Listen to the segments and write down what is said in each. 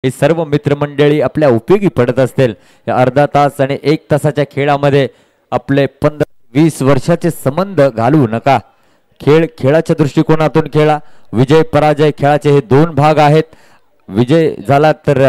हे सर्व मित्रमंडळी आपल्या उपयोगी पडत असतील। या अर्धा तास आणि 1 तासाच्या खेळामध्ये आपले 15-20 वर्षाचे संबंध घालवू नका। खेळ खेळाच्या दृष्टिकोनातून खेळा। विजय पराजय खेळाचे हे 2 भाग आहेत। विजय झाला तर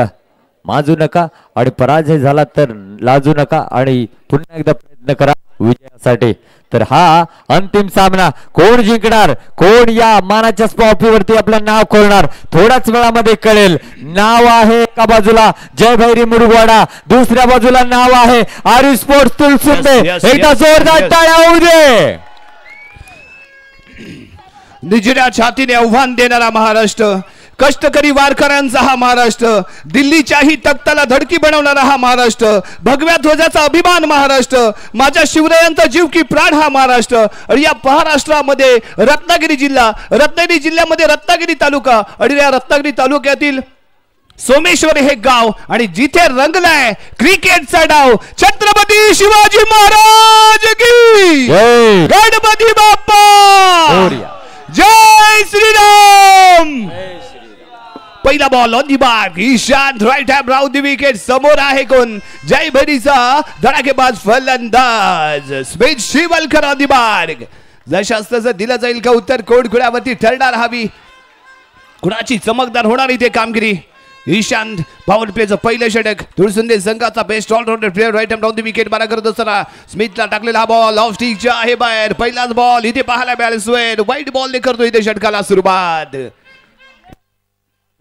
माजू नका आणि पराजय झाला तर लाजू नका आणि पुन्हा एकदा प्रयत्न करा विजयासाठी। तर हा अंतिम सामना कोण जिंकणार, कोण या मानाच्या ट्रॉफीवरती आपलं नाव कोरणार थोड्याच वेळामध्ये कळेल। नाव आहे एका बाजूला जय भैरी मुरगुवाडा, दुसऱ्या बाजूला नाव आहे आर्यू स्पोर्ट्स तुलसुंदे। एकदा जोरदार टाळ्या होऊ दे। निजऱ्या छातीने आव्हान देणारा महाराष्ट्र, कष्टकरी वारकऱ्यांचा हा महाराष्ट्र, दिल्लीच्याही तख्ताला धडकी बनवणारा हा महाराष्ट्र, भगव्या ध्वजाचा अभिमान महाराष्ट्र, माझ्या शिवरायांचा जीव की प्राण हा महाराष्ट्र। आणि या महाराष्ट्रामध्ये रत्नागिरी जिल्ह्यामध्ये रत्नागिरी तालुका आणि या रत्नागिरी तालुक्यातील सोमेश्वर हे गाव आणि जिथे रंगलाय क्रिकेटचा डाव छत्रपती शिवाजी महाराज की गणपती बाप्पा जय श्रीराम। पहिला ball on the mark, Ishan right hand round the wicket. समोर आहे कोण जय भैरीचा धडाकेबाज फलंदाज Smith Shivalkar on the mark. जशास तसं दिलं जाईल का उत्तर कोण खुळ्यावरती ठरणार हवी, कुणाची चमकदार होणार इथे कामगिरी। ईशान पॉवर प्लेचं पहिलं षटक, तुळसुंदे संघाचा best all rounder player right hand round the wicket मारा करत असताना स्मिथला टाकलेला हा बॉल ऑफ स्टिकच्या आहे बाहेर। पहिलाच बॉल इथे पाहायला मिळाला, स्वेट वाईट बॉल ने करतो इथे षटकाला सुरुवात।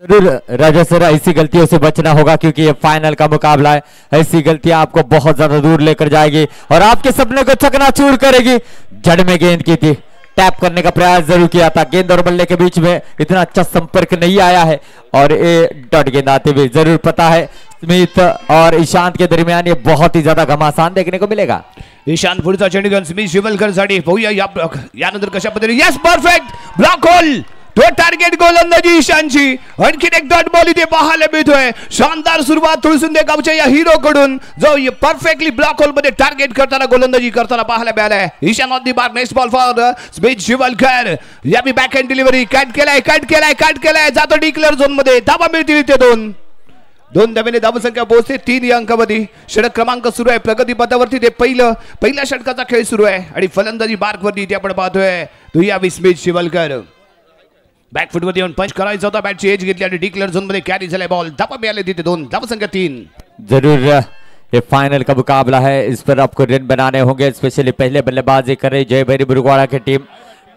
जरूर राजा सर, ऐसी गलतियों से बचना होगा क्योंकि ये फाइनल का मुकाबला है। ऐसी गलतियां आपको बहुत ज्यादा दूर लेकर जाएगी और आपके सपने को चकनाचूर करेगी। जड़ में गेंद की थी, टैप करने का प्रयास जरूर किया था, गेंद और बल्ले के बीच में इतना अच्छा संपर्क नहीं आया है और ये डॉट गेंद आते हुए जरूर पता है स्मिथ और ईशांत के दरमियान ये बहुत ही ज्यादा घमासान देखने को मिलेगा। ईशान पुढचा चेंडू स्मिथ शिवलकर साठी पाहूया यानंतर कशा पद्धतीने यस परफेक्ट ब्लॉक होल तो टार्गेट गोलंदाजी ईशानची। आणखीन एक डॉट बॉल इथे पाहायला मिळतोय। शानदार सुरुवात तुळसुंदे गावच्या या हिरो कडून जो परफेक्टली ब्लॉक होल मध्ये टार्गेट करताना गोलंदाजी करताना पाहायला मिळालाय। Ishan on the mark, next ball for Smith Shivalkar. यावी बॅक हँड डिलिव्हरी, कट केलाय जातो डिक्लेअर झोन मध्ये। धावा मिळतील इथे दोन धावेने धावसंख्या पोहोचते 3 या अंकामध्ये। षटक क्रमांक सुरू आहे प्रगती पथावरती, ते पहिल्या षटकाचा खेळ सुरू आहे आणि फलंदाजी मार्क वरती इथे आपण पाहतोय दुयावी स्मिथ शिवलकर। बॅक फुट मध्ये येऊन पंच करायचा होता, बॅटची एज घेतली आणि डिक्लेअर झोन मध्ये कॅरी झालाय बॉल। धावा मिळाले तिथे 2, धावसंख्या 3। जरूर ये फाइनल का मुकाबला है, इस पर आपको रन बनाने होंगे। स्पेशली पहले बल्लेबाजी कर रही जय भैरी मुरगुवाड़ा की टीम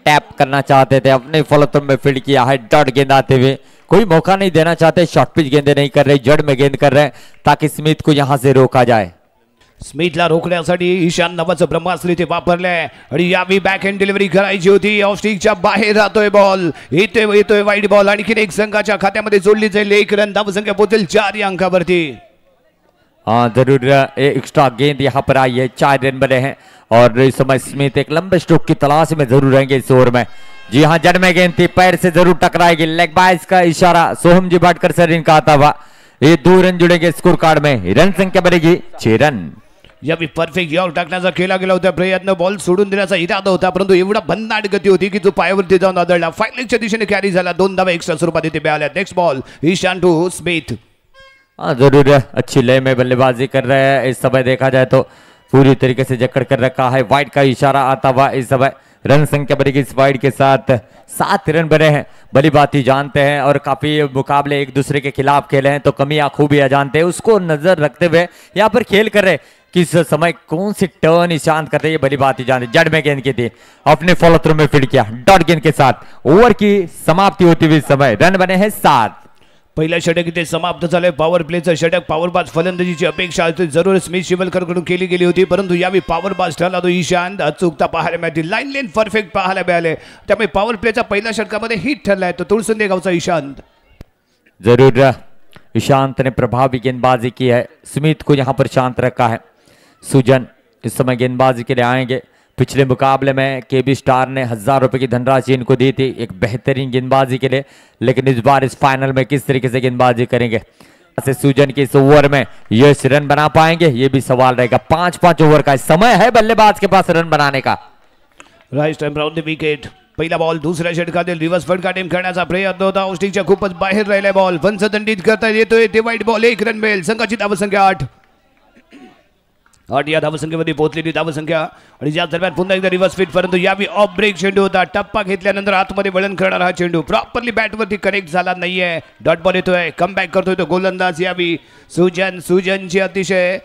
टैप करना चाहते थे, अपने फॉलोथ्रो में फील्ड किया है डॉट गेंद आते हुए, कोई मौका नहीं देना चाहते, शॉर्ट पिच गेंदे नहीं कर रहे, जड़ में गेंद कर रहे हैं ताकि स्मिथ को यहां से रोका जाए। स्मिथला रोखण्यासाठी ईशान नावाचं ब्रह्मास्त्र इथे वापरलंय आणि यावी बॅक हँड डिलिव्हरी करायची होती, ऑफ स्टिकच्या बाहेर जातोय बॉल, येतोय वाईट बॉल। आणखीन एक संघाच्या खात्यामध्ये जोडली जाईल 1 रन, धावसंख्या पोहोचेल 4 या अंकावरती। हाँ जरूर एक्स्ट्रा गेंद यहाँ पर आई है, 4 रन बने हैं और इस समय स्मिथ एक लंबे स्ट्रोक की तलाश में जरूर रहेंगे इस ओवर में। जी हाँ, जड़ में गेंद थी, पैर से जरूर टकराएगी, लेग बाइस का इशारा सोहम जी भाटकर सर इनका आता हुआ। ये 2 रन जुड़ेंगे स्कोर कार्ड में, रन संख्या बनेगी 6 रन। यावी परफेक्ट यॉल टाकण्याचा केला गेला होता प्रयत्न, बॉल सोडून देण्याचा इरादा होता परंतु एवढा भन्नाट गती होती की तो पायावरती जाऊन आदळला। फायनलच्या दिशेने कॅरी झाला, 2 धावा एक्स्ट्रा स्वरूपात इथे मिळाल्या। Next ball Ishan to Smith. हाँ जरूर अच्छी लय में बल्लेबाजी कर रहे हैं इस समय, देखा जाए तो पूरी तरीके से जकड़ कर रखा है। वाइड का इशारा आता हुआ इस समय, रन संख्या बनेगी इस वाइड के साथ 7 रन बने हैं। भली बात ही जानते हैं और काफी मुकाबले एक दूसरे के खिलाफ खेले हैं तो कमियां खूबियां जानते हैं, उसको नजर रखते हुए यहाँ पर खेल कर रहे किस समय कौन सी टर्न ईशान करते ये भली बात ही जानते। जड़ में गेंद की थी, अपने फॉलो थ्रू में फील्ड किया डॉट गेंद के साथ। ओवर की समाप्ति होती हुई समय रन बने हैं 7। पहिलं षटक इथे समाप्त झालंय। पॉवर प्लेचं षटक, पॉवरबाज फलंदाजीची अपेक्षा जरूर स्मिथ शिवलकर कडून केली गेली होती परंतु यावेळी पॉवरबाज ठरला तो ईशान। अचूकता पाहायला मिळाली, लाईन लेन परफेक्ट पाहायला मिळाले, त्यामुळे पॉवर प्लेचा पहिल्या षटकामध्ये हिट ठरलाय तो तुळसुंदे गावचा ईशांत। जरूर ईशांत ने प्रभावी गेंदबाजी की है, स्मिथ को यहाँ पर शांत रखा है। सुजन इस समय गेंदबाजी के लिए आएंगे। पिछले मुकाबले में केबी स्टार ने 1000 रुपए की धनराशि इनको दी थी एक बेहतरीन गेंदबाजी के लिए, लेकिन इस बार इस फाइनल में किस तरीके से गेंदबाजी करेंगे, सुजन के इस ओवर में यश रन बना पाएंगे ये भी सवाल रहेगा। 5-5 ओवर का समय है बल्लेबाज के पास रन बनाने का। Right time round the wicket, पहिला बॉल दुसऱ्या षटकातील रिव्हर्स फटका टीम करण्याचा प्रयत्न होता. औष्टिकच्या खूपच बाहेर राहिलाय बॉल. पंचदंडित करता येतोय ते वाईट बॉल. 1 रन मिळेल. संघाची धावसंख्या 8 या धावसंख्येमध्ये पोहोचलेली धावसंख्या. आणि या दरम्यान पुन्हा एकदा रिव्हर्स फिट, परंतु यावी ऑफ ब्रेक चेंडू होता. टप्पा घेतल्यानंतर आतमध्ये वळण करणारा हा चेंडू प्रॉपरली बॅटवरती कनेक्ट झाला नाहीये. डॉट बॉल येतोय. कमबॅक करतोय तो गोलंदाज यावी सुजनची अतिशय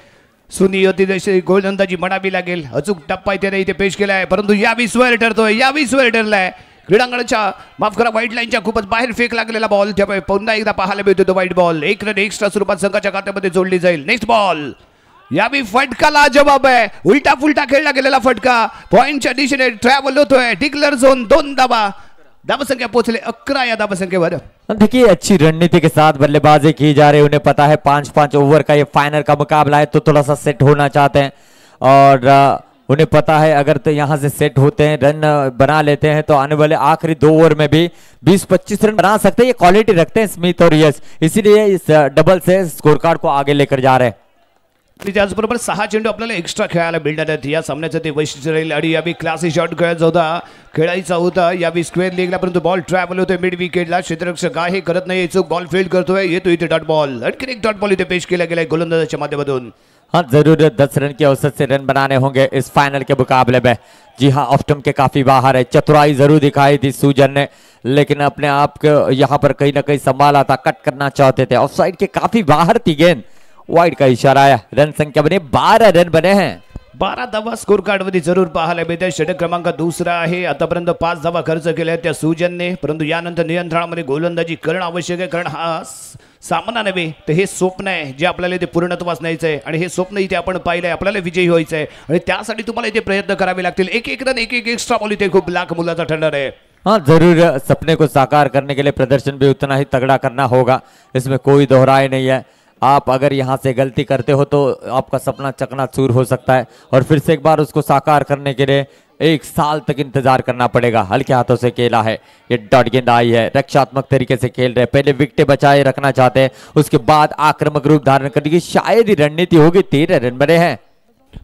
सुनी होती गोलंदाजी म्हणावी लागेल. अचूक टप्पा इथे इथे पेश केलाय, परंतु यावी स्वर ठरतोय. यावी स्वर ठरलाय. क्रीडांगणाच्या माफ करा व्हाईट लाईनच्या खूपच बाहेर फेक लागलेला बॉल. त्यामुळे पुन्हा एकदा पाहायला मिळतो तो व्हाईट बॉल. 1 रन एक्स्ट्रा स्वरूपात संघाच्या खात्यामध्ये जोडली जाईल. Next ball. यावी फटका लाजवाब आहे. उलटा फुलटा खेळला गेलेला फटका पॉइंटच्या दिशेने ट्रॅव्हल होतोय. डिक्लर झोन 2 धावा. धावसंख्या पोहोचले 11 या धावसंख्येवर. देखिए अच्छी रणनीति के साथ बल्लेबाजी की जा रही है. उन्हें पता है 5-5 ओवर का ये फाइनल का मुकाबला है, तो थोड़ा सा सेट होना चाहते हैं. और उन्हें पता है अगर तो यहाँ से सेट होते हैं, रन बना लेते हैं, तो आने वाले आखिरी 2 ओवर में भी 20-25 रन बना सकते हैं. ये क्वालिटी रखते हैं स्मिथ और यश, इसीलिए इस डबल से स्कोर कार्ड को आगे लेकर जा रहे हैं. त्याचबरोबर 6 चेंडू आपल्याला एक्स्ट्रा खेळायला मिळणार आहेत. या सामन्याचं ते वैशिष्ट्य राहील. आणि यावी क्लासिक शॉट खेळायचा होता यावी स्क्वेअर लेगला, परंतु बॉल ट्रॅव्हल होतोय मिड विकेटला. क्षेत्ररक्षक आहे करत नाही, चूक बॉल फील्ड करतोय. येतो इथे डॉट बॉल. आणखी एक डॉट बॉल इथे पेश केला गेलाय गोलंदाजाच्या माध्यमातून. हाँ जरूर 10 रन के औसत से रन बनाने होंगे इस फाइनल के मुकाबले में. जी हाँ, ऑफ स्टंप के काफी बाहर है. चतुराई जरूर दिखाई थी सुजन ने, लेकिन अपने आप को यहाँ पर कहीं ना कहीं संभाला था. कट करना चाहते थे. ऑफ साइड के काफी बाहर थी गेंद. वाइड का इशारा आया. रन संख्या बने 12 रन बने हैं. 12 धावा स्कोर कार्ड मध्ये जरूर पाहायला मिळते. षटक क्रमांक 2 आहे. आतापर्यंत 5 धावा खर्च केल्या त्या सुजनने, परंतु यानंतर नियंत्रणामध्ये गोलंदाजी करणं आवश्यक आहे. कारण हा सामना नव्हे तर हे स्वप्न आहे जे आपल्याला इथे पूर्णत्वास न्यायचं आहे. आणि हे स्वप्न इथे आपण पाहिलंय. आपल्याला विजयी व्हायचं आहे आणि त्यासाठी तुम्हाला इथे प्रयत्न करावे लागतील. एक रन एक एक्स्ट्रा बॉल इथे खूप लाख मुलाचा ठरणार आहे. हाँ जरूर सपने को साकार करने के लिए प्रदर्शन भी उतना ही तगड़ा करना होगा, इसमें कोई दोहराए नहीं है. आप अगर यहाँ से गलती करते हो तो आपका सपना चकनाचूर हो सकता है, और फिर से एक बार उसको साकार करने के लिए 1 साल तक इंतजार करना पड़ेगा. हल्के हाथों से खेला है. ये डॉट गेंद आई है. रक्षात्मक तरीके से खेल रहे. पहले विकेट बचाए रखना चाहते हैं, उसके बाद आक्रामक रूप धारण करने की शायद ही रणनीति होगी. 13 रन बने हैं.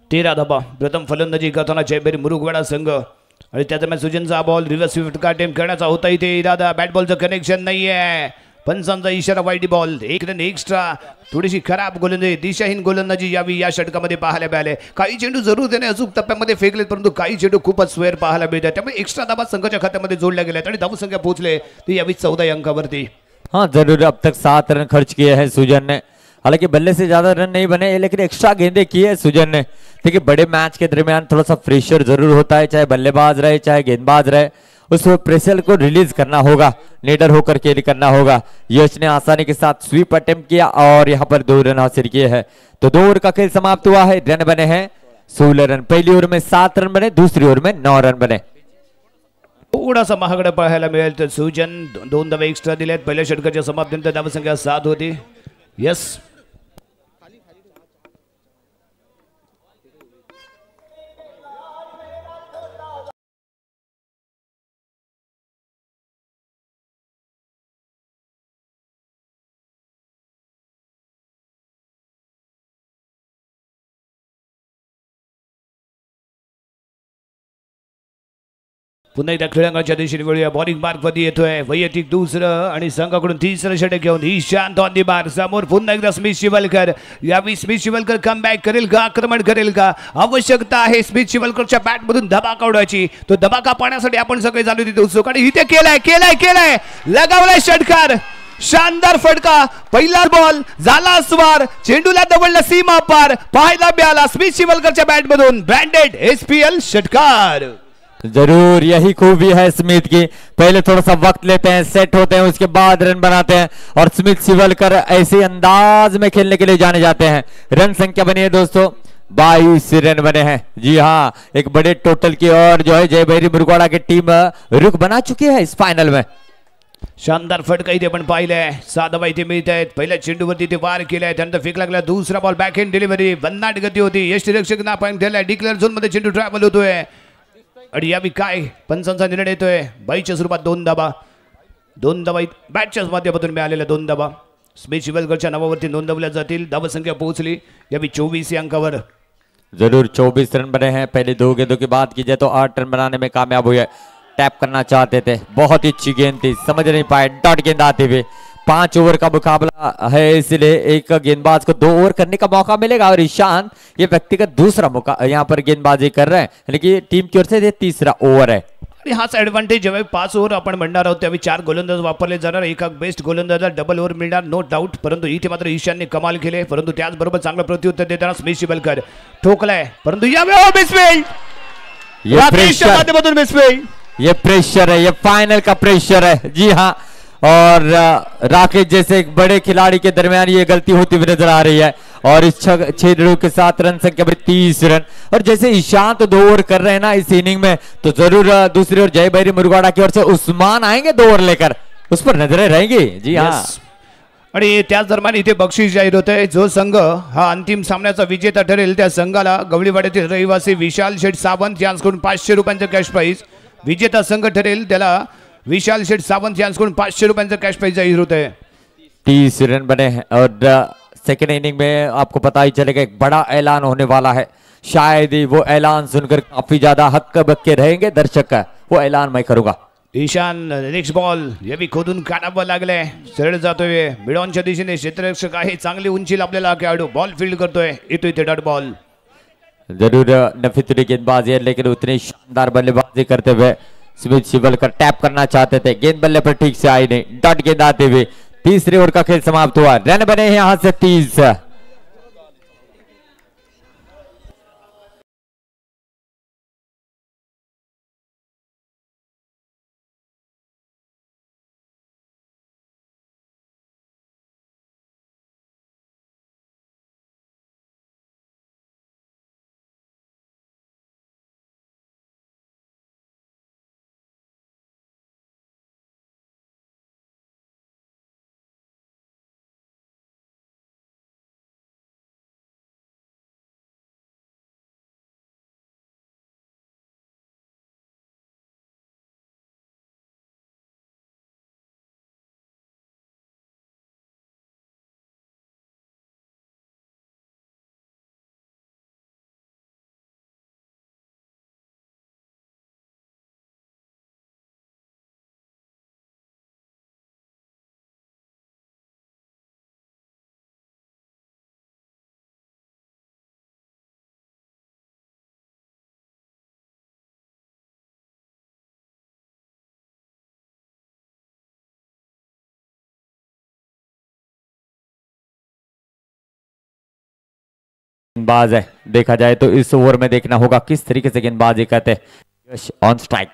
13 धावा. प्रथम फलंदाजी करताना जयबेरी मुरुगवाडा संघ. आणि त्या दरम्यान सुजनचा बॉल रिव्हर्स फटका अटेम्प्ट करण्याचा होता. इथे दादा बॅट बॉलचं कनेक्शन नाहीये. पंचांचा इशारा. White ball. 1 run extra. थोडीशी खराब गोलंदाजी, दिशाहीन गोलंदाजी यावी या षटकामध्ये पाहायला मिळाले. काही चेंडू जरूर त्याने अचूक टप्प्यामध्ये फेकलेत, परंतु काही चेंडू खूपच स्वेअर पाहायला मिळतात. त्यामुळे एक्स्ट्रा धावा संघाच्या खात्यामध्ये जोडल्या गेल्यात आणि धावसंख्या पोहोचले ती यावी 14 अंकावरती. हाँ जरूर अब तक 7 रन खर्च किए हैं सुजन ने. हालांकि बल्ले से ज्यादा रन नहीं बने, लेकिन एक्स्ट्रा गेंदे की है सुजन ने. देखिए बड़े मैच के दरमियान थोड़ा सा प्रेशर जरूर होता है, चाहे बल्लेबाज रहे चाहे गेंदबाज रहे. उस प्रेशर को रिलीज करना होगा, निडर होकर खेल करना होगा. यश ने आसानी के साथ स्वीप अटेम्प्ट किया और यहाँ पर 2 रन हासिल किए हैं. तो 2 ओवर का खेल समाप्त हुआ है. रन बने हैं 16 रन. पहली ओवर में 7 रन बने, दूसरी ओवर में 9 रन बने. थोडासा महागडा पाहायला मिळेल. तर सुजन 2 धावा एक्स्ट्रा दिलेत. पहिल्या षटकाच्या समाप्तीनंतर धावसंख्या 7 होती. यस पुन्हा एकदा खेळांगणाच्या दिशेने वळूया. बॉलिंग मार्क मध्ये येतोय. वैयक्तिक 2रं आणि संघाकडून 3रं षटक घेऊन ईशांत ऑन दी बार. समोर पुन्हा एकदा स्मिथ शिवलकर. यावी स्मिथ शिवलकर कमबॅक करेल का, आक्रमण करेल का? आवश्यकता आहे स्मिथ शिवलकरच्या बॅट मधून धमाका उडवायची. तो धमाका पाहण्यासाठी आपण सगळे झालो तिथे उत्सुक. आणि इथे केलाय लगावलाय षटकार. शानदार फटका. पहिला बॉल झाला स्वार. चेंडूला दवडला सीमा पार. पाहायला मिळाला स्मिथ शिवलकरच्या बॅट मधून ब्रँडेड SPL षटकार. जरूर यही खूबी है स्मिथ की. पहले थोड़ा सा वक्त लेते हैं, सेट होते हैं, उसके बाद रन बनाते हैं. और स्मिथ शिवलकर ऐसे अंदाज में खेलने के लिए जाने जाते हैं. रन संख्या बनी है दोस्तों 22 रन बने हैं. जी हाँ, एक बड़े टोटल की और जो है जयभैरी मुरगवाडा की टीम रुख बना चुकी है इस फाइनल में. शानदार फटका इथे पण पाहिलंय. 6 धावा इथे मिळत आहेत. पहिल्या चेंडूवरती ते वार केलाय. त्यानंतर फेक लागला. दुसरा बॉल बॅक हँड डिलिव्हरी. भन्नाट गती होती. यष्टीरक्षक ना पॉइंट दिलाय. डिक्लेअर झोन मध्ये चेंडू ट्रॅव्हल होतोय. आणि यावी काय पंचांचा निर्णय येतोय. बाईच्या स्वरूपात 2 धावा बॅटच्या माध्यमातून मिळालेल्या 2 धावा स्मिथ शिवलकरच्या नावावरती नोंदवल्या जातील. धावसंख्या पोहोचली यावी 24 अंकावर. जरूर 24 रन बने हैं. पहले 2 गेंदों की बात की जाए तो 8 रन बनाने में कामयाब हुए. टैप करना चाहते थे, बहुत ही अच्छी गेंद थी, समझ नहीं पाए, डॉट गेंद आते हुए। 5 ओवर का मुकाबला है, इसलिए एक गेंदबाज को 2 ओवर करने का मौका मिलेगा और ईशान ये व्यक्तिगत दूसरा मौका यहाँ पर गेंदबाजी कर रहे हैं, लेकिन टीम की ओर से ये तीसरा ओवर है। हाच ऍडव्हान्टेज जेव्हा 5 ओव्हर आपण म्हणणार आहोत त्यावेळी 4 गोलंदाज वापरले जाणार, एका बेस्ट गोलंदाजाला डबल ओव्हर मिळणार नो डाऊट, परंतु इथे मात्र ईशानने कमाल केले, परंतु त्याचबरोबर चांगलं प्रत्युत्तर देताना स्मिथ शिबलकर ठोकलाय, परंतु यावेळी मिसफील्ड, माध्यमातून मिसफील्ड, ये प्रेशर है, ये फाइनल का प्रेशर है, जी हाँ। और राकेश जैसे एक बड़े खिलाड़ी के दरमियान ये गलती होती हुई नजर आ रही है और इस 6 रनों के साथ रन संख्या 30 रन। और जैसे ईशान तो 2 ओवर कर रहे हैं ना इस इनिंग में, तो जरूर दूसरी ओर जय भैरी मुरगुवाडा की ओर से उस्मान आएंगे 2 ओवर लेकर, उस पर नजरें रहेंगी, जी हाँ। आणि त्याच दरम्यान इथे बक्षीस जाहीर होत आहे, जो संघ हा अंतिम सामन्याचा विजेता ठरेल त्या संघाला गवळीवाड्यातील रहिवासी विशाल शेठ सावंत यांच्याकडून 500 रुपयांचं कॅश प्राइज, विजेता संघ ठरेल त्याला विशाल शेठ सावंत यांच्याकडून 500 रुपयांचं कॅश प्राइज जाहीर होत है। 30 रन बने हैं और सेकेंड इनिंग में आपको पता ही चलेगा एक बड़ा ऐलान होने वाला है, शायद ही वो ऐलान सुनकर काफी ज्यादा हक्के बक्के रहेंगे दर्शक का, वो ऐलान मैं करूंगा। ईशान नेक्स्ट बॉल हे बी खोदून काढावं लागले, सरळ जातोय मिडॉनच्या दिशेने, क्षेत्ररक्षक आहे, चांगली उंची लाभलेला खेळाडू बॉल फील्ड करतोय, येतो इथे डॉट बॉल। जरूर नफीतुरी गेंदबाजी है, लेकिन उतनी शानदार बल्लेबाजी करते हुए स्मिथ शिवलकर टैप करना चाहते थे, गेंद बल्ले पर ठीक से आई नहीं, डॉट गेंद आते हुए तीसरे ओवर का खेल समाप्त हुआ, रन बने हैं यहां से 30। गेंदबाज है, देखा जाए तो इस ओवर में देखना होगा किस तरीके से गेंदबाजी करते हैं। ऑन स्ट्राइक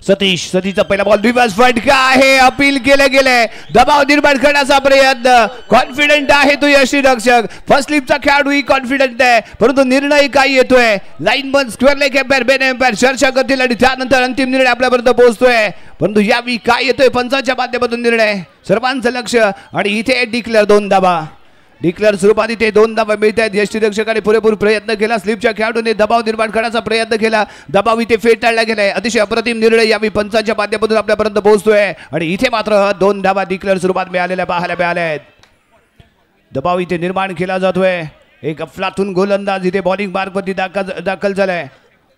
सतीशचा पहिला बॉल रिवर्स फटका आहे, अपील केले गेले, दबाव निर्माण करण्याचा प्रयत्न, कॉन्फिडंट आहे तो यष्टीरक्षक, फर्स्ट स्लिपचा खेळाडू ही कॉन्फिडंट आहे, परंतु निर्णय काय येतोय, लाईन बंद, square leg umpire, main umpire चर्चा करतील आणि त्यानंतर अंतिम निर्णय आपल्यापर्यंत पोहोचतोय, परंतु यावेळी काय येतोय पंचांच्या माध्यमातून निर्णय, सर्वांचं लक्ष, आणि इथे डिक्लेअर 2 धावा, डिक्लेअर स्वरूपात इथे 2 धावा मिळत आहेत, यष्टीरक्षकाने पुरेपूर प्रयत्न केला, स्लिपच्या खेळाडूने दबाव निर्माण करण्याचा प्रयत्न केला, दबाव इथे फेटाळला गेलाय, अतिशय अप्रतिम निर्णय यावेळी पंचांच्या माध्यमातून आपल्यापर्यंत पोहोचतोय, आणि इथे मात्र 2 धावा डिक्लेअर स्वरूपात मिळालेल्या पाहायला मिळाल्या आहेत, दबाव इथे निर्माण केला जातोय, एक अफलातून गोलंदाज इथे बॉलिंग मार्गवरती दाखल झालाय,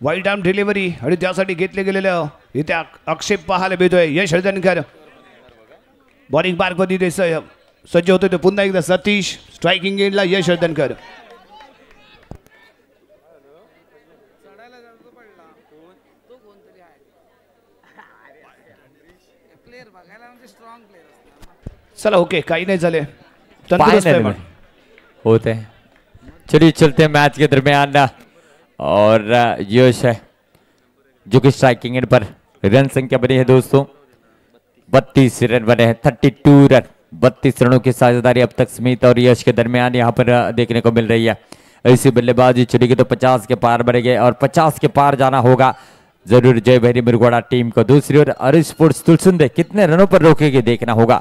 वाईड आर्म डिलिव्हरी आणि त्यासाठी घेतले गेलेलं इथे आक्षेप पाहायला मिळतोय, यश हळदणकर बॉलिंग मार्गवरती इथे सज्ज होतोय, पुन्हा एकदा सतीश स्ट्रायकिंग एंडला यश हळदणकर, चला ओके काही नाही झाले, होते हैं, चलिए चलते हैं मैच के दरमियान, और यश है जो कि स्ट्राइकिंग एंड पर रन संख्या बनी है दोस्तों 32 रन बने हैं, 32 रन, 32 रनों की साझेदारी अब तक स्मिथ और यश के दरमियान यहाँ पर देखने को मिल रही है। ऐसी बल्लेबाजी चलेगी तो 50 के पार बढ़ेंगे और 50 के पार जाना होगा जरूर जय भैरी मुरगुवाडा टीम को। दूसरी ओर अरिश स्पोर्ट्स तुलसुंदे कितने रनों पर रोकेगी देखना होगा।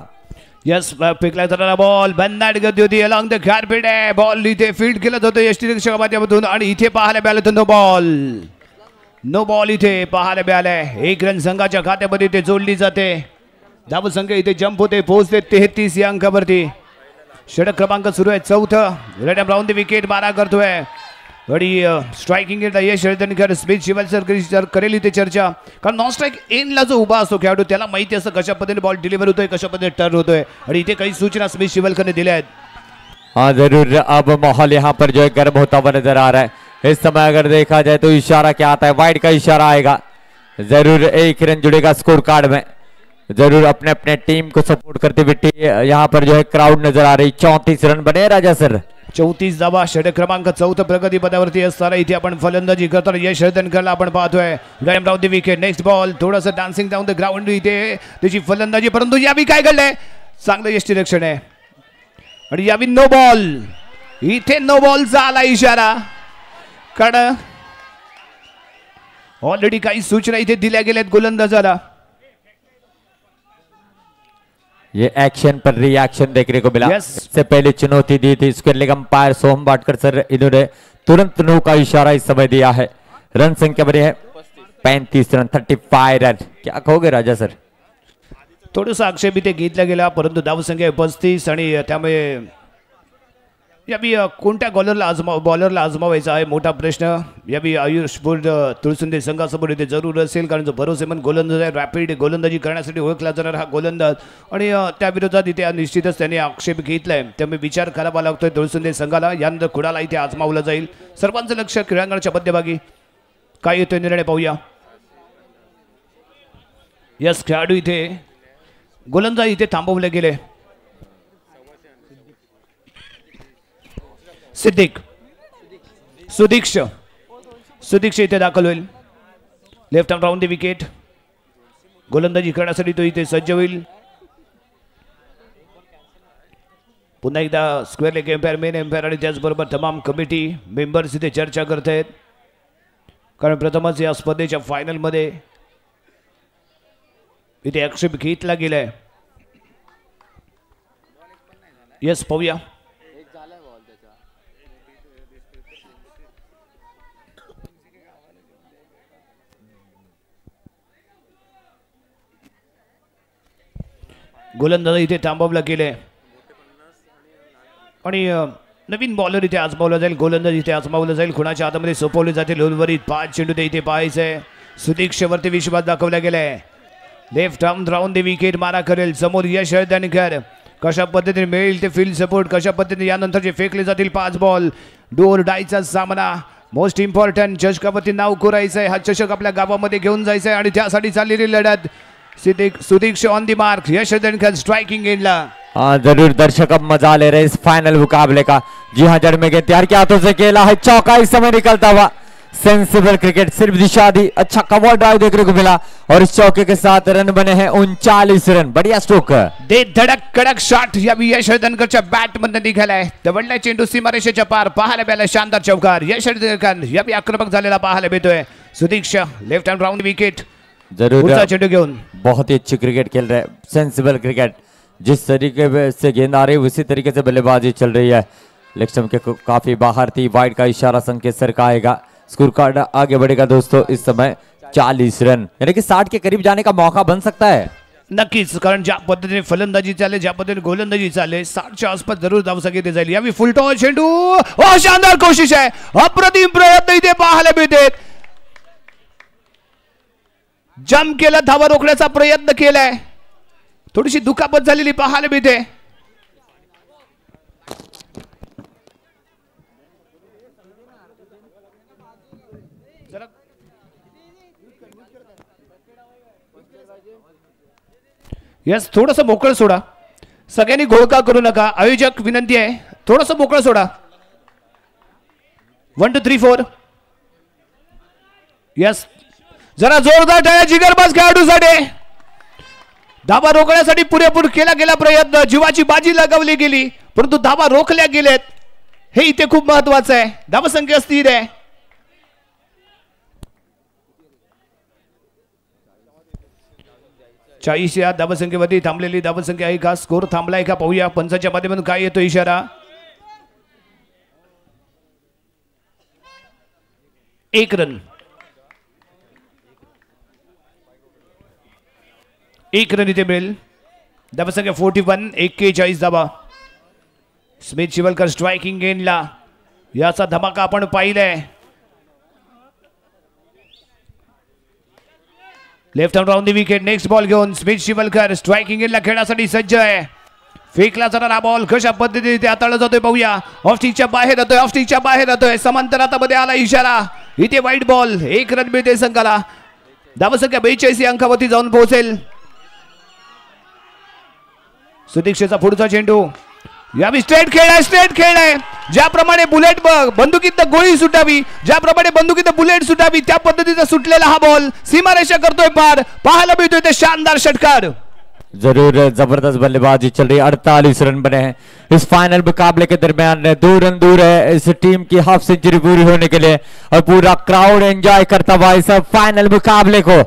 यस पिकला जाणारा बॉल बंदाड गती होती अलॉंग द कार्पेट आहे, बॉल इथे फील्ड केला जातो यष्टीरक्षका माध्यमातून आणि इथे पाहायला मिळालं नो बॉल इथे पाहायला मिळालंय, 1 रन संघाच्या खात्यामध्ये इथे जोडली जाते, धाव संख्या इथे जंप होते, पोहोचते 33 या अंकावरती, षटक क्रमांक सुरू आहे 4th, red round the wicket मारा करतोय आणि स्ट्रायकिंग एंडला यश हळदणकर स्मिथ शिवल करेल इथे चर्चा, कारण नॉन स्ट्राईक एंडला जो उभा असतो खेळाडू त्याला माहिती असतं कशा पद्धतीने बॉल डिलिव्हर होतोय, कशा पद्धतीने टर्न होतोय, आणि इथे काही सूचना स्मिथ शिवलकरने दिल्या आहेत. हाँ जरूर, अब माहौल यहाँ पर जो है गर्म होता हुआ नजर आ रहा है. इस समय अगर देखा जाए तो इशारा क्या आता है, वाइड का इशारा आएगा. जरूर एक रन जुड़ेगा स्कोर कार्ड में. जरूर अपने अपने टीम को सपोर्ट करते हुए यहाँ पर जो है क्राउड नजर आ रही. 34 रन बने राजा सर. 34 धावा, षटक क्रमांक 4 प्रगती पदावरती असताना इथे आपण फलंदाजी करताना यश हळदणकरला आपण पाहतोय. डायम round the wicket, next ball, थोडंसं डान्सिंग डाऊन द ग्राउंड इथे त्याची फलंदाजी, परंतु यावी काय घडलंय, चांगलं यष्टीरक्षण आहे आणि यावी नो बॉल. इथे नो बॉलचा आला इशारा, कारण ऑलरेडी काही सूचना इथे दिल्या गेल्यात गोलंदाजाला. ये एक्शन पर रिएक्शन देखने को मिला. Yes. इससे पहले चुनौती दी थी स्क्वायर लेग अंपायर सोहम बाटकर सर, इन्होंने तुरंत नो का इशारा इस समय दिया है. रन संख्या बनी है 35 रन, 35 रन. क्या कहोगे राजा सर? थोडंसं आक्षेप इथे घेतला गेला, परंतु धावसंख्या 35 आणि त्यामुळे यावी कोणत्या बॉलरला आजमावायचा आहे मोठा प्रश्न. यावी आयुषपूर तुळसुंदे संघासमोर इथे जरूर असेल, कारण जो भरोसेमंद गोलंदाज आहे, रॅपिड गोलंदाजी करण्यासाठी ओळखला जाणार हा गोलंदाज, आणि त्या विरोधात इथे निश्चितच त्याने आक्षेप घेतलाय. त्यामुळे विचार करावा लागतोय तुळसुंदे संघाला. यानंतर कुणाला इथे आजमावलं जाईल. सर्वांचं लक्ष क्रीडांगणाच्या मध्यभागी. काय येतोय निर्णय पाहूया. यस, खेळाडू इथे गोलंदाज इथे थांबवले गेले. सुदीक्ष इथे दाखल होईल. Left arm round the wicket, गोलंदाजी करण्यासाठी तो इथे सज्ज होईल. पुन्हा एकदा square leg umpire, main umpire आणि त्याचबरोबर तमाम कमिटी मेंबर्स इथे चर्चा करत आहेत, कारण प्रथमच या स्पर्धेच्या फायनलमध्ये इथे आक्षेप घेतला गेलाय. यस, पाहूया. गोलंदाज इथे थांबवला गेले आणि नवीन बॉलर इथे आजमावला जाईल. गोलंदाज इथे आजमावला जाईल. कुणाच्या हातामध्ये सोपवले जातील उर्वरित 5 चेंडू ते इथे पाहायचंय. सुदीक्षवरती विश्वास दाखवला गेलाय. Left arm round the wicket मारा करेल. समोर यश हळदणकर. कशा पद्धतीने मिळेल ते फील्ड सपोर्ट, कशा पद्धतीने यानंतर जे फेकले जातील 5 बॉल. डोर डायचा सामना मोस्ट इम्पॉर्टंट. चषकावरती नाव कोरायचंय. हा चषक आपल्या गावामध्ये घेऊन जायचंय आणि त्यासाठी चाललेली लढत. Sudiksh on the mark. Yash Haldankar striking एंडला. हाँ जरूर, दर्शक अब मजा ले रहे इस फाइनल मुकाबले का. जी हाँ, जड़ में तैयार के हाथों से खेला है चौका, इस समय निकलता हुआ. सेंसिबल क्रिकेट, सिर्फ दिशा दी. अच्छा कवर ड्राइव देखने को मिला और इस चौके के साथ रन बने हैं 39 रन. बढ़िया स्ट्रोक. दे धडक कडक शॉट यावी यश हळदणकरच्या बॅट मधून निघालाय. दवडला चेंडू सीमारेषेच्या पार. पाहायला मिळाला शानदार चौकार. यश हळदणकर यावी आक्रमक झालेला पाहायला मिळतोय. सुदीक्ष लेफ्ट हँड राउंड विकेट. जरूर चेंडू घेऊन बहुत ही अच्छी क्रिकेट खेल रहे हैं. सेंसिबल क्रिकेट, जिस तरीके से गेंद आ रही है उसी तरीके से बल्लेबाजी चल रही है. लेग के काफी बाहर थी. वाइड का इशारा संकेत सर का आएगा. स्कोर कार्ड आगे बढ़ेगा दोस्तों. इस समय 40 रन, यानी कि 60 के करीब जाने का मौका बन सकता है. नक्कीच, कारण ज्या पद्धतीने फलंदाजी चालले, ज्या पद्धतीने गोलंदाजी चालले, 60च्या आसपास जरूर धावसंख्या जाईल. यावी फुलटॉस चेंडू. शानदार कोशिश आहे. अप्रतिम प्रयत्न इथे पाहायला मिळते. जम केला, धावा रोखण्याचा प्रयत्न केलाय. थोडीशी दुखापत झालेली पाहायला मिळते. यस, थोडंसं मोकळं सोडा. सगळ्यांनी घोळका करू नका. आयोजक विनंती आहे, थोडंसं मोकळं सोडा. 1 2 3 4. यस, जरा जोरदार टाळ्या जिगरबाज खेळाडूसाठी. धावा रोखण्यासाठी पुरेपूर केला गेला प्रयत्न. जीवाची बाजी लगावली गेली, परंतु धावा रोखल्या गेलेत. हे इथे खूप महत्वाचं आहे. धावसंख्या स्थिर आहे. या धावसंख्येमध्ये थांबलेली धावसंख्या आहे का? स्कोर थांबलाय का पाहूया. पंचाच्या माध्यमातून काय येतो इशारा. 1 रन. 1 रन इथे मिळेल. धावसंख्या 41. 41 धावा. स्मिथ शिवलकर स्ट्राइकिंग एंडला. याचा धमाका आपण पाहिलाय. लेफ्ट हँड राऊंड दी विकेट. नेक्स्ट बॉल घेऊन स्मिथ शिवलकर स्ट्रायकिंग इनला खेळण्यासाठी सज्ज आहे. फेकला जाणारा बॉल कशा पद्धतीने ते हाताळला जातोय पाहूया. ऑफ स्टिकच्या बाहेर जातोय, ऑफ स्टिकच्या बाहेर जातोय. समांतर हातामध्ये आला इशारा. इथे वाईट बॉल. 1 रन मिळते संघाला. धावसंख्या 42 अंकावरती जाऊन पोहोचेल. सुदीक्षेचा पुढचा चेंडू. यावी स्ट्रेट खेळ आहे, स्ट्रेट खेळ आहे. ज्याप्रमाणे बुलेट बंदुकीत गोळी सुटावी, ज्याप्रमाणे बंदुकीत बुलेट सुटावी त्या पद्धतीचा सुटलेला हा बॉल सीमारेषा करतोय पार. पाहायला मिळतोय ते शानदार षटकार. जरूर जबरदस्त बल्लेबाजी चल रही. 48 रन बने हैं इस फाइनल मुकाबले के दरमियान. 2 रन दूर है इस टीम की हाफ सेंचुरी पूरी होने के लिए और पूरा क्राउड एंजॉय करता हुआ इस फाइनल मुकाबले को.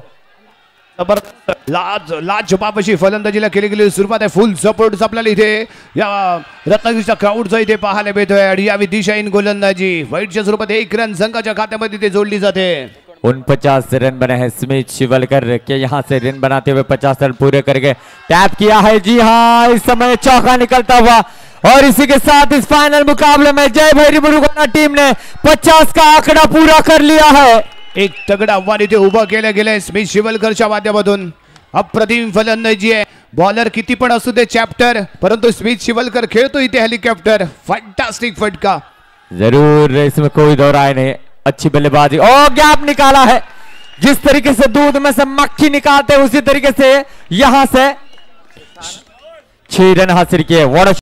लाजवाब अशी फलंदाजीला केली गेली सुरुवात आहे. फुल सपोर्ट आपल्याला इथे या रत्नागिरीच्या क्राऊडचा इथे पाहायला मिळतोय. आणि यावी दिशाहीन गोलंदाजी वाईटच्या स्वरूपात 1 रन संघाच्या खात्यामध्ये ते जोडली जाते. 49 रन बने हैं. स्मिथ शिवलकर के यहाँ से रन बनाते हुए 50 रन पूरे करके टैप किया है. जी हाँ, इस समय चौका निकलता हुआ और इसी के साथ इस फाइनल मुकाबले में जय भैरी मुरुगन टीम ने 50 का आंकड़ा पूरा कर लिया है. एक तगड़ा आव्हान इथे उभं केलं गेलंय स्मिथ शिवलकरच्या माध्यमातून. अप्रतिम फलंदाजी आहे. बॉलर किती पण असू दे चॅप्टर, परंतु स्मिथ शिवलकर खेळतो इथे हेलिकॉप्टर. फैंटास्टिक फटका. जरूर इसमें कोई दो राय नहीं. अच्छी बल्लेबाजी. ओ गैप निकाला है. जिस तरीके से दूध में से मक्खी निकालते उसी तरीके से यहां से 6 रन हासिल किए. व्हाट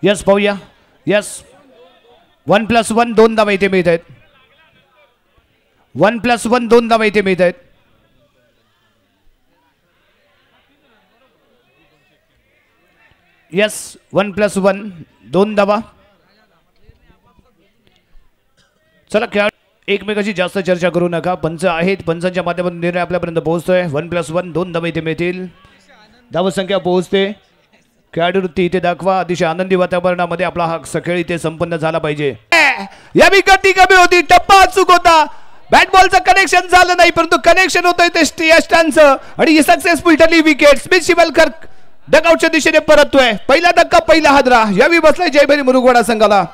यस पाहूया. यस 1+1 2 धावा इथे मिळत आहेत. 1+1 2 धावा इथे मिळत आहेत. यस 1+1 2 धावा. चला खेळ एकमेकाशी जास्त चर्चा करू नका. पंच आहेत, पंचांच्या माध्यमातून निर्णय आपल्यापर्यंत पोहोचतोय. 1+1 2 धावा इथे मिळतील. धावसंख्या पोहोचते. खेळाडूवृत्ती इथे दाखवा. अतिशय आनंदी वातावरणामध्ये आपला हा खेळ इथे संपन्न झाला पाहिजे. या विकेट कमी होती. टप्पा अचूक होता. बॅट बॉलचं कनेक्शन झालं नाही, परंतु कनेक्शन होतंय ते यष्टांचं आणि सक्सेसफुल ठरली विकेट. स्मिथ शिवलकर डगआउटच्या दिशेने परततोय. पहिला धक्का पहिला हादरा यावी बसलाय जयभैरी मुरुगवाडा संघाला.